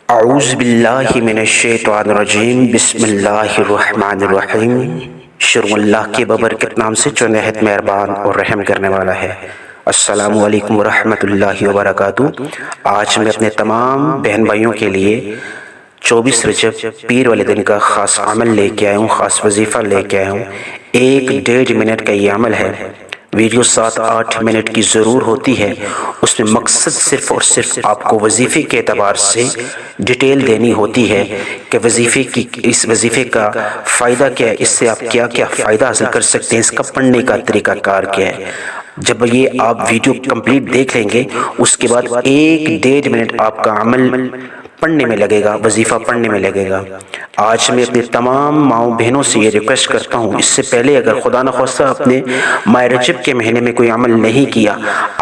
اعوذ باللہ من الشیطان الرجیم بسم اللہ الرحمن الرحیم شروع اللہ کے ببرکت نام سے جو نہایت مہربان اور رحم کرنے والا ہے۔ السلام علیکم ورحمۃ اللہ وبرکاتہ۔ آج میں اپنے تمام بہن بھائیوں کے لیے 24 رجب پیر والے دن کا خاص عمل لے کے آیا ہوں، خاص وظیفہ لے کے آیا ہوں۔ 1-1.5 منٹ کا یہ عمل ہے۔ ویڈیو 7-8 منٹ کی ضرور ہوتی ہے۔ اس میں مقصد صرف اور صرف آپ کو وظیفے کے اعتبار سے ڈیٹیل دینی ہوتی ہے کہ اس وظیفے کا فائدہ کیا ہے، اس سے آپ کیا کیا فائدہ حاصل کر سکتے ہیں، اس کا پڑھنے کا طریقہ کار کیا ہے۔ جب یہ آپ ویڈیو کمپلیٹ دیکھ لیں گے، اس کے بعد 1-1.5 منٹ آپ کا عمل پڑھنے میں لگے گا، وظیفہ پڑھنے میں لگے گا۔ آج میں اپنے تمام ماؤں بہنوں سے یہ ریکویسٹ کرتا ہوں، اس سے پہلے اگر خدا نخواستہ اپنے ماہ رجب کے مہینے میں کوئی عمل نہیں کیا،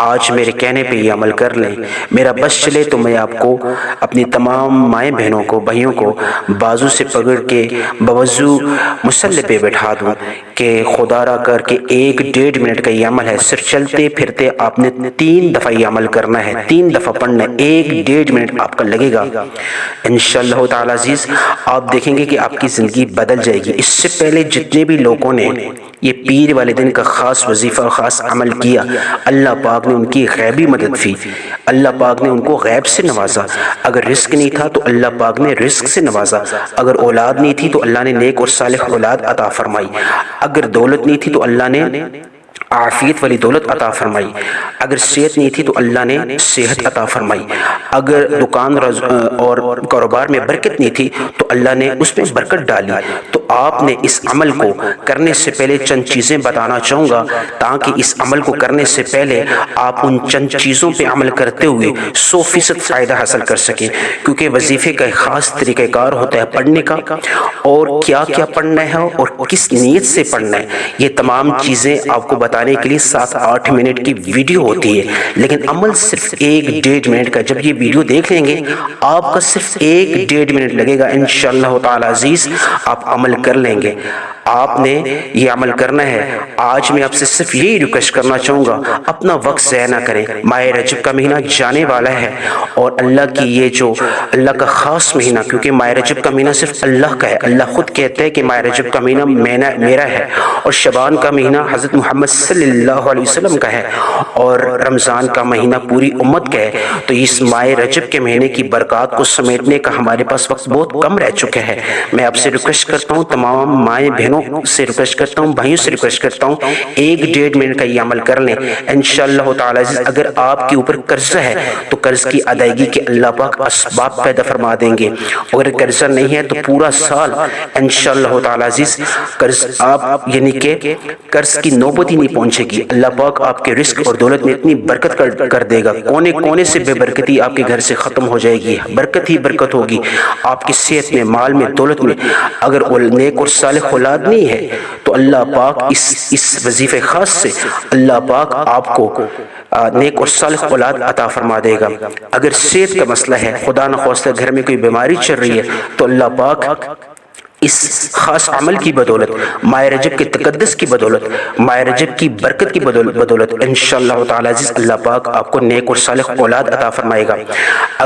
آج میرے کہنے پہ یہ عمل کر لیں۔ میرا بس چلے تو میں آپ کو اپنی تمام مائیں بہنوں کو، بھائیوں کو بازو سے پکڑ کے بوضو مصلی پہ بٹھا دوں کہ خدا را کر کے 1-1.5 منٹ کا یہ عمل ہے۔ صرف چلتے پھرتے آپ نے 3 دفعہ یہ عمل کرنا ہے، 3 دفعہ پڑھنا ہے، 1-1.5 منٹ آپ کا لگے گا۔ انشاءاللہ تعالی عزیز آپ دیکھیں گے کہ آپ کی زندگی بدل جائے گی۔ اس سے پہلے جتنے بھی لوگوں نے یہ پیر والے دن کا خاص وظیفہ، خاص عمل کیا، اللہ پاک نے ان کی غیبی مدد کی، اللہ پاک نے ان کو غیب سے نوازا۔ اگر رزق نہیں تھا تو اللہ پاک نے رزق سے نوازا، اگر اولاد نہیں تھی تو اللہ نے نیک اور صالح اولاد عطا فرمائی، اگر دولت نہیں تھی تو اللہ نے عافیت والی دولت عطا فرمائی، اگر صحت نہیں تھی تو اللہ نے صحت عطا فرمائی، اگر دکان اور کاروبار میں برکت نہیں تھی تو اللہ نے اس میں برکت ڈالی۔ تو آپ نے اس عمل کو کرنے سے پہلے چند چیزیں بتانا چاہوں گا تاکہ اس عمل کو کرنے سے پہلے آپ ان چند چیزوں پہ عمل کرتے ہوئے 100% فائدہ حاصل کر سکیں، کیونکہ وظیفے کا ایک خاص طریقہ کار ہوتا ہے پڑھنے کا، اور کیا کیا پڑھنا ہے اور کس نیت سے پڑھنا ہے، یہ تمام چیزیں آپ کو بتانے کے لیے 7-8 منٹ کی ویڈیو ہوتی ہے، لیکن عمل صرف 1-1.5 منٹ کا۔ جب یہ ویڈیو دیکھ لیں گے آپ کا صرف 1-1.5 منٹ لگے گا، انشاءاللہ تعالی عزیز آپ عمل کر لیں گے۔ آپ نے یہ عمل کرنا ہے۔ آج میں آپ سے صرف یہی ریکویسٹ کرنا چاہوں گا، اپنا وقت ضائع نہ کریں۔ ماہ رجب کا مہینہ جانے والا ہے اور اللہ کی یہ جو اللہ کا خاص مہینہ، کیونکہ ماہ رجب کا مہینہ صرف اللہ کا ہے، اللہ خود کہتے ہیں کہ ماہ رجب کا مہینہ میرا ہے، اور شعبان کا مہینہ حضرت محمد صلی اللہ علیہ وسلم کا ہے، اور رمضان کا مہینہ پوری امت کا ہے۔ تو اس ماہ رجب کے مہینے کی برکات کو سمیٹنے کا ہمارے پاس وقت بہت کم رہ چکا ہے۔ میں آپ سے ریکویسٹ کرتا ہوں، تمام مائیں بہنوں سے ریکویسٹ کرتا ہوں، بھائیوں سے ریکویسٹ کرتا ہوں، 1-1.5 منٹ کا یہ عمل کر لیں انشاءاللہ تعالی عزیز۔ اگر آپ کے اوپر قرضہ ہے تو قرض کی ادائیگی کے اللہ پاک اسباب پیدا فرما دیں گے، اگر قرضہ نہیں ہے تو پورا سال انشاءاللہ تعالی عزیز قرض آپ یعنی کہ قرض کی نوبت ہی نہیں پہنچے گی۔ اللہ پاک آپ کے رزق اور دولت میں اتنی برکت کر دے گا، کونے کونے سے بے برکتی آپ کے گھر سے ختم ہو جائے گی، برکت ہی برکت ہوگی آپ کی صحت میں، مال میں، دولت میں۔ اگر نیک اور صالح اولاد نہیں ہے تو اللہ پاک اس وظیفے خاص سے اللہ پاک آپ کو نیک اور صالح اولاد عطا فرما دے گا۔ اگر صحت کا مسئلہ ہے، خدا نخواستہ گھر میں کوئی بیماری چل رہی ہے، تو اللہ پاک اس خاص عمل کی بدولت، ماہ رجب کے تقدس کی بدولت، ماہ رجب کی برکت کی بدولت انشاءاللہ تعالی عزیز اللہ پاک آپ کو نیک اور صالح اولاد عطا فرمائے گا۔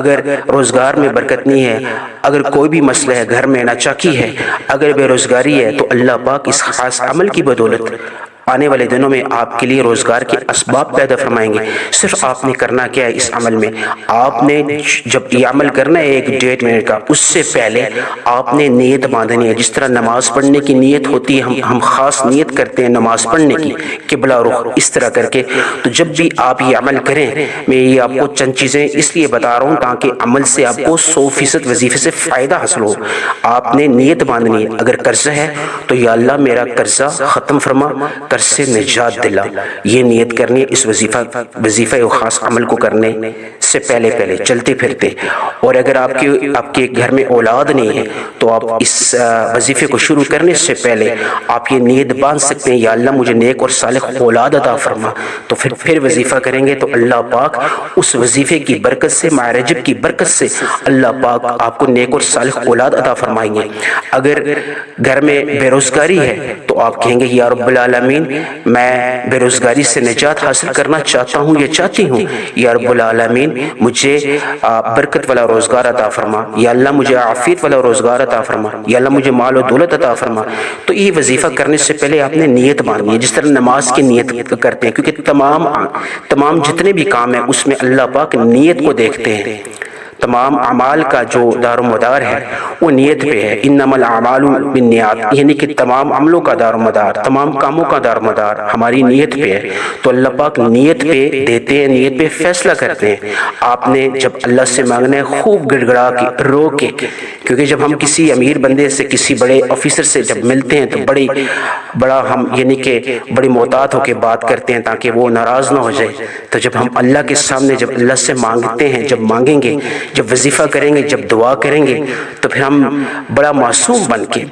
اگر روزگار میں برکت نہیں ہے، اگر کوئی بھی مسئلہ ہے، گھر میں ناچاکی ہے، اگر بے روزگاری ہے، تو اللہ پاک اس خاص عمل کی بدولت آنے والے دنوں میں آپ کے لیے روزگار کے اسباب پیدا فرمائیں گے۔ صرف آپ نے کرنا کیا ہے اس عمل میں، آپ نے جب یہ عمل کرنا ہے 1-1.5 منٹ کا، اس سے پہلے آپ نے نیت باندھنی ہے۔ جس طرح نماز پڑھنے کی نیت ہوتی ہے، ہم خاص نیت کرتے ہیں نماز پڑھنے کی، قبلہ رخ اس طرح کر کے۔ تو جب بھی آپ یہ عمل کریں، میں یہ آپ کو چند چیزیں اس لیے بتا رہا ہوں تاکہ عمل سے آپ کو 100% وظیفے سے فائدہ حاصل ہو۔ آپ نے نیت باندھنی ہے، اگر قرضہ ہے تو یا اللہ میرا قرضہ ختم فرما، سے نجات دلا، یہ نیت کرنی ہے اس وظیفہ و خاص عمل کو کرنے سے پہلے چلتے پھرتے۔ اور اگر آپ کے گھر میں اولاد نہیں ہے تو آپ اس وظیفے کو شروع کرنے سے پہلے آپ یہ نیت باندھ سکتے ہیں، یا اللہ مجھے نیک اور صالح اولاد عطا فرما۔ تو پھر وظیفہ کریں گے تو اللہ پاک اس وظیفے کی برکت سے، ماہ رجب کی برکت سے اللہ پاک آپ کو نیک اور صالح اولاد عطا فرمائیں گے۔ اگر گھر میں بے روزگاری ہے تو آپ کہیں گے یا رب العالمین میں بے روزگاری سے نجات حاصل کرنا چاہتا ہوں یا چاہتی ہوں، یا رب العالمین مجھے برکت والا روزگار عطا فرما، یا اللہ مجھے عافیت والا روزگار عطا فرما، یا اللہ مجھے مال و دولت عطا فرما۔ تو یہ وظیفہ کرنے سے پہلے آپ نے نیت باندھنی ہے، جس طرح نماز کی نیت کرتے ہیں، کیونکہ تمام جتنے بھی کام ہیں اس میں اللہ پاک نیت کو دیکھتے ہیں۔ تمام اعمال کا جو دار و مدار ہے وہ نیت پہ ہے، انما الاعمال بالنیات، یعنی کہ تمام عملوں کا دار و مدار، تمام کاموں کا دار و مدار ہماری نیت پہ ہے۔ تو اللہ پاک نیت پہ دیتے ہیں، نیت پہ فیصلہ کرتے ہیں۔ آپ نے جب اللہ سے مانگنا ہے خوب گڑ گڑا کے، رو کے، کیونکہ جب ہم کسی امیر بندے سے، کسی بڑے آفیسر سے جب ملتے ہیں تو بڑا ہم یعنی کہ بڑی محتاط ہو کے بات کرتے ہیں تاکہ وہ ناراض نہ ہو جائے۔ تو جب ہم اللہ کے سامنے جب اللہ سے مانگتے ہیں، جب مانگیں گے، جب وظیفہ کریں گے، جب دعا کریں گے، تو پھر ہم بڑا معصوم بن کے،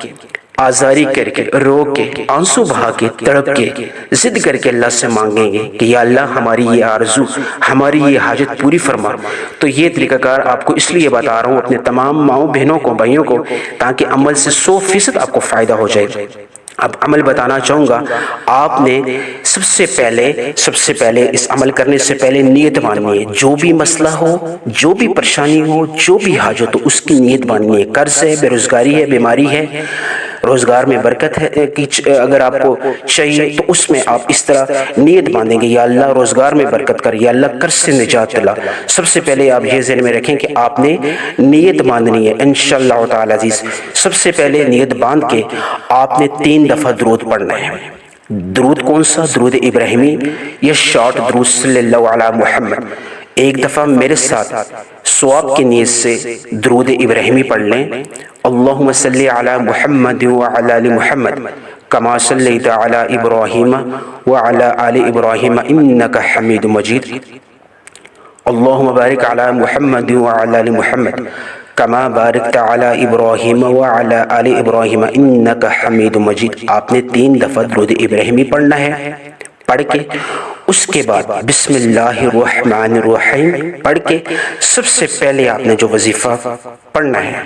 آزاری کر کے، رو کے، آنسو بہا کے، تڑپ کے، ضد کر کے اللہ سے مانگیں گے کہ یا اللہ ہماری یہ آرزو، ہماری یہ حاجت پوری فرما۔ تو یہ طریقہ کار آپ کو اس لیے بتا رہا ہوں اپنے تمام ماؤں بہنوں کو، بھائیوں کو، تاکہ عمل سے 100% آپ کو فائدہ ہو جائے۔ اب عمل بتانا چاہوں گا، آپ نے سب سے پہلے اس عمل کرنے سے پہلے نیت باندھنی ہے۔ جو بھی مسئلہ ہو، جو بھی پریشانی ہو، جو بھی حاجت ہو، اس کی نیت باندھنی ہے۔ قرض ہے، بے روزگاری ہے، بیماری ہے، روزگار میں برکت ہے اگر آپ کو چاہیے تو اس میں آپ اس طرح نیت باندھیں گے، یا اللہ روزگار میں برکت کر، یا اللہ قرض سے نجات دلا۔ سب سے پہلے آپ یہ ذہن میں رکھیں کہ آپ نے نیت باندھنی ہے انشاءاللہ تعالی عزیز۔ سب سے پہلے نیت باندھ کے آپ نے 3 دفعہ درود پڑھنا ہے۔ درود کون سا؟ درود ابراہیمی یا شارٹ درود صلی اللہ علی محمد۔ ایک دفعہ میرے ساتھ ثواب کی نیت سے درود ابراہیمی پڑھ لیں، اللہم صلی علی محمد وعلی آل محمد کما صلیت علی ابراہیم وعلی آل ابراہیم انک حمید مجید، اللہم بارک علی محمد وعلی آل محمد کما بارکت علی ابراہیم وعلی آل ابراہیم انک حمید مجید۔ آپ نے 3 دفعہ درود ابراہیمی پڑھنا ہے۔ پڑھ کے اس کے بعد بسم اللہ الرحمن الرحیم پڑھ کے سب سے پہلے آپ نے جو وظیفہ پڑھنا ہے،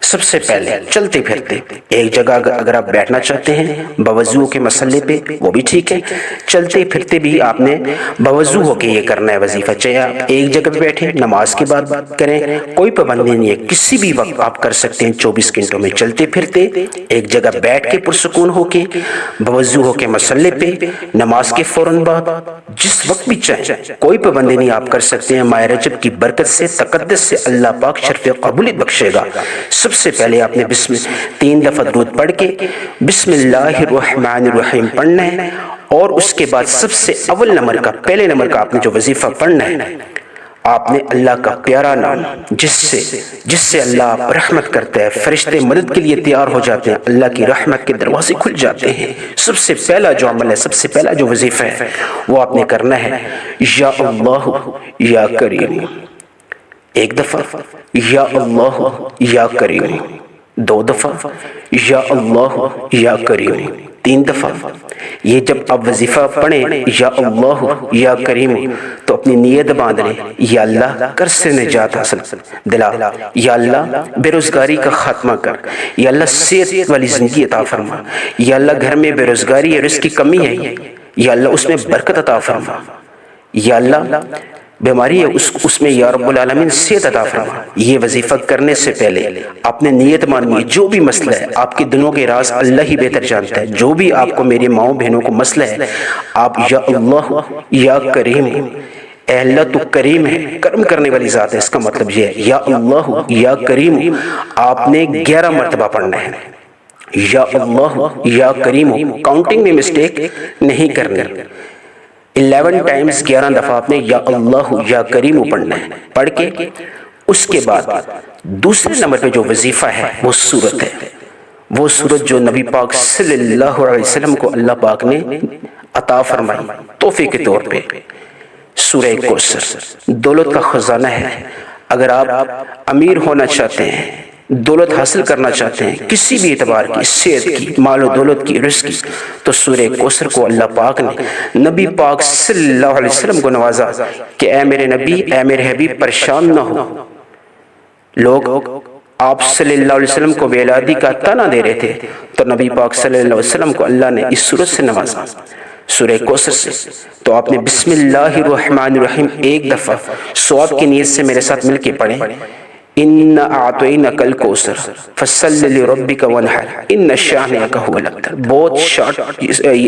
سب سے پہلے چلتے پھرتے ایک جگہ اگر آپ بیٹھنا چاہتے ہیں بوضو کے مسئلے پہ وہ بھی ٹھیک ہے، چلتے پھرتے بھی آپ نے بوضو ہو کے یہ کرنا ہے وظیفہ، چاہے آپ ایک جگہ پہ بیٹھیں نماز کے بعد کریں، کوئی پابندی نہیں ہے، کسی بھی وقت آپ کر سکتے ہیں 24 گھنٹوں میں چلتے پھرتے ایک جگہ بیٹھ کے پرسکون ہو کے بوضو ہو کے مسئلے پہ نماز کے فوراً بعد جس وقت بھی چاہیں، کوئی پابندی نہیں، آپ کر سکتے ہیں۔ ماہ رجب کی برکت سے، تقدس سے اللہ پاک شرف قبولیت بخشے گا۔ سب سے پہلے آپ نے 3 دفعہ درود پڑھ کے بسم اللہ الرحمن الرحیم پڑھنا ہے، اور اس کے بعد سب سے اول نمبر کا، پہلے نمبر کا آپ نے جو وظیفہ پڑھنا ہے، آپ نے اللہ کا پیارا نام جس سے اللہ آپ رحمت کرتا ہے، فرشتے مدد کے لیے تیار ہو جاتے ہیں، اللہ کی رحمت کے دروازے کھل جاتے ہیں۔ سب سے پہلا جو عمل ہے، سب سے پہلا جو وظیفہ ہے وہ آپ نے کرنا ہے، یا اللہ یا کریم۔ ایک دفعہ یا اللہ یا کریم، 2 دفعہ یا اللہ یا کریم، 3 دفعہ۔ یہ جب آپ وظیفہ پڑھیں یا اللہ یا کریم تو اپنی نیت باندھ لیں، یا اللہ قرض سے نجات حاصل دلا، یا اللہ بے روزگاری کا خاتمہ کر، یا اللہ صحت والی زندگی عطا فرما، یا اللہ گھر میں بے روزگاری ہے، رزق کی کمی ہے، یا اللہ اس میں برکت عطا فرما، یا اللہ بیماری ہے اس میں یا رب العالمین صحت عطا فرما۔ یہ وظیفہ کرنے سے پہلے آپ نے نیت مانی، جو بھی مسئلہ ہے آپ کے دلوں کے راز اللہ ہی بہتر جانتا ہے، جو بھی آپ کو میرے ماؤں بہنوں کو مسئلہ ہے، آپ یا اللہ یا کریم، اے اللہ تو کریم ہے، کرم کرنے والی ذات ہے، اس کا مطلب یہ ہے یا اللہ یا کریم آپ نے 11 مرتبہ پڑھنا ہے، یا اللہ یا کریم، کاؤنٹنگ میں مسٹیک نہیں کرنی، 11 ٹائمز 11 دفعہ آپ نے یا اللہ یا کریم پڑھنا ہے۔ پڑھ کے اس کے بعد دوسرے نمبر پہ جو وظیفہ ہے وہ سورت ہے، وہ سورت جو نبی پاک صلی اللہ علیہ وسلم کو اللہ پاک نے عطا فرمائی تحفے کے طور پہ، سورہ کوثر دولت کا خزانہ ہے۔ اگر آپ امیر ہونا چاہتے ہیں، دولت حاصل کرنا چاہتے ہیں، کسی بھی اعتبار کی، صحت کی، مال و دولت کی، رزق کی، تو سورہ کوثر کو اللہ پاک نے نبی پاک صلی اللہ علیہ وسلم کو نوازا کہ اے میرے نبی، اے میرے حبیب پریشان نہ ہو۔ لوگ آپ صلی اللہ علیہ وسلم کو بے اولادی کا طعنہ دے رہے تھے، تو نبی پاک صلی اللہ علیہ وسلم کو اللہ نے اس صورت سے نوازا، سورہ کوثر سے، تو آپ نے بسم اللہ الرحمن الرحیم ایک دفعہ ثواب کی نیت سے میرے ساتھ مل کے پڑھیں، اِنَّا أَعْطَيْنَاكَ الْكَوْثَرَ فَصَلِّ لِرَبِّكَ وَانْحَرْ إِنَّ شَانِئَكَ هُوَ الْأَبْتَرُ۔ بہت شارٹ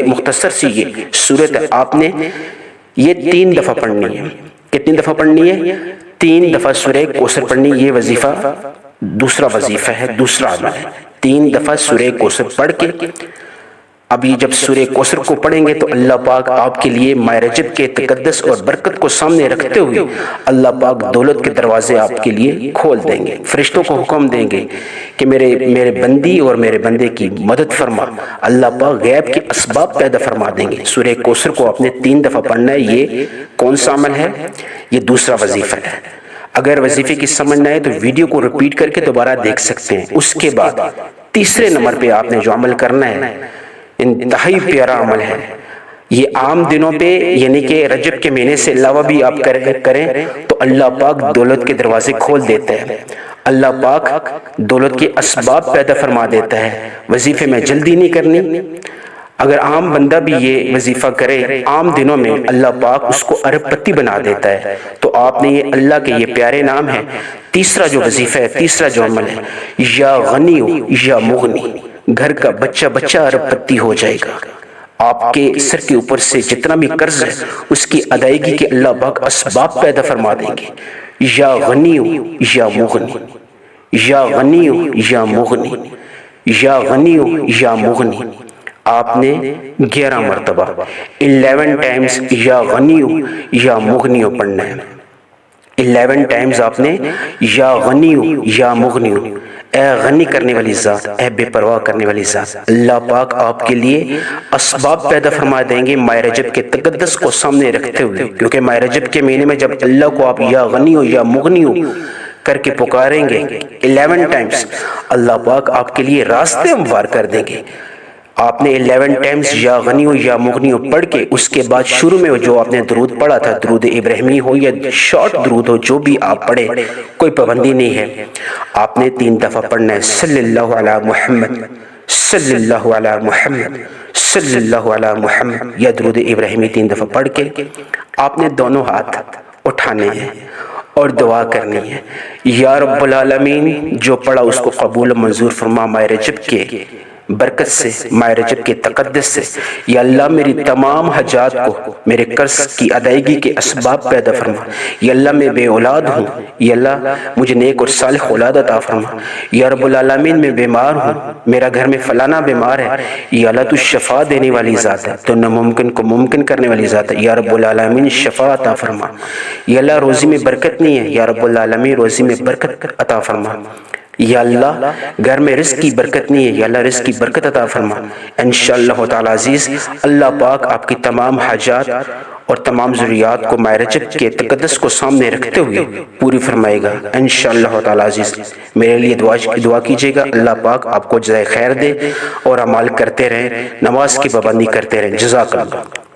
مختصر سی یہ صورت ہے، آپ نے یہ 3 دفعہ پڑھنی ہے۔ کتنی دفعہ پڑھنی ہے؟ 3 دفعہ سورہ کوثر پڑھنی۔ یہ وظیفہ دوسرا وظیفہ ہے، دوسرا عمل ہے۔ 3 دفعہ سورہ کوثر پڑھ کے، اب یہ جب سورہ کوثر کو پڑھیں گے تو اللہ پاک آپ کے لیے ماہ رجب کے تقدس اور برکت کو سامنے رکھتے ہوئے اللہ پاک دولت کے دروازے آپ کے لیے کھول دیں گے۔ فرشتوں کو حکم دیں گے کہ میرے بندی اور میرے بندے کی مدد فرما۔ اللہ پاک غیب کے اسباب پیدا فرما دیں گے۔ سورہ کوثر کو آپ نے 3 دفعہ پڑھنا ہے۔ یہ کون سا عمل ہے؟ یہ دوسرا وظیفہ ہے۔ اگر وظیفے کی سمجھ نہ آئے تو ویڈیو کو ریپیٹ کر کے دوبارہ دیکھ سکتے ہیں۔ اس کے بعد تیسرے نمبر پہ آپ نے جو عمل کرنا ہے، انتہائی پیارا عمل ہے۔ یہ عام دنوں پہ یعنی کہ رجب کے مہینے سے علاوہ بھی آپ کریں تو اللہ پاک دولت کے دروازے کھول دیتا ہے، اللہ پاک دولت کے اسباب پیدا فرما دیتا ہے۔ وظیفے میں جلدی نہیں کرنی۔ اگر عام بندہ بھی یہ وظیفہ کرے عام دنوں میں، اللہ پاک اس کو ارب پتی بنا دیتا ہے۔ تو آپ نے یہ اللہ کے یہ پیارے نام ہے۔ تیسرا جو وظیفہ ہے، تیسرا جو عمل ہے، یا غنی یا مغنی، گھر کا بچہ ارب پتی ہو جائے گا۔ آپ کے سر کے اوپر سے جتنا بھی قرض ہے اس کی ادائیگی کے اللہ پاک اسباب پیدا فرما دیں گے۔ یا غنی یا مغنی، یا غنی یا مغنی، یا غنی یا مغنی، آپ نے 11 مرتبہ 11 ٹائمز یا غنی یا مغنی پڑھنا ہے۔ 11 ٹائمز آپ نے یا غنی یا مغنی، اے غنی کرنے والی ذات، اے بے پرواہ کرنے والی ذات، اللہ پاک آپ کے لیے اسباب پیدا فرما دیں گے ماہ رجب کے تقدس کو سامنے رکھتے ہوئے۔ کیونکہ ماہ رجب کے مہینے میں جب اللہ کو آپ یا غنی ہو یا مغنی ہو کر کے پکاریں گے 11 ٹائمز، اللہ پاک آپ کے لیے راستے ہموار کر دیں گے۔ آپ نے 11 ٹائمز یا غنی ہو یا مغنی ہو پڑھ کے اس کے بعد شروع میں جو آپ نے درود پڑھا تھا، درود ابراہیمی ہو یا شارٹ درود ہو، جو بھی آپ پڑھے، کوئی پابندی نہیں ہے، آپ نے 3 دفعہ پڑھنا ہے۔ صلی اللہ علی محمد، صلی اللہ علی محمد، صلی اللہ علی محمد، یا درود ابراہیمی 3 دفعہ پڑھ کے آپ نے دونوں ہاتھ اٹھانے ہیں اور دعا کرنی ہے، یا رب العالمین جو پڑھا اس کو قبول منظور فرما ماہ رجب کے برکت سے، ماہ رجب کے تقدس سے۔ یا اللہ میری تمام حاجات کو، میرے قرض کی ادائیگی کے اسباب پیدا فرما۔ یا اللہ میں بے اولاد ہوں، یا اللہ مجھے نیک اور صالح اولاد عطا فرما۔ یا رب العالمین میں بیمار ہوں، میرا گھر میں فلانا بیمار ہے، یا اللہ تو شفا دینے والی ذات ہے، تو ناممکن کو ممکن کرنے والی ذات ہے، یا رب العالمین شفا عطا فرما۔ یا اللہ روزی میں برکت نہیں ہے، یا رب العالمین روزی میں برکت عطا فرما۔ یا اللہ گھر میں رزق کی برکت نہیں ہے، یا اللہ رزق کی برکت عطا فرما۔ انشاءاللہ تعالی عزیز اللہ پاک آپ کی تمام حاجات اور تمام ضروریات کو ماہ رجب کے تقدس کو سامنے رکھتے ہوئے پوری فرمائے گا انشاءاللہ تعالی عزیز۔ میرے لیے دعا کیجیے گا، اللہ پاک آپ کو جزائے خیر دے اور اعمال کرتے رہیں، نماز کی پابندی کرتے رہیں۔ جزاک اللہ۔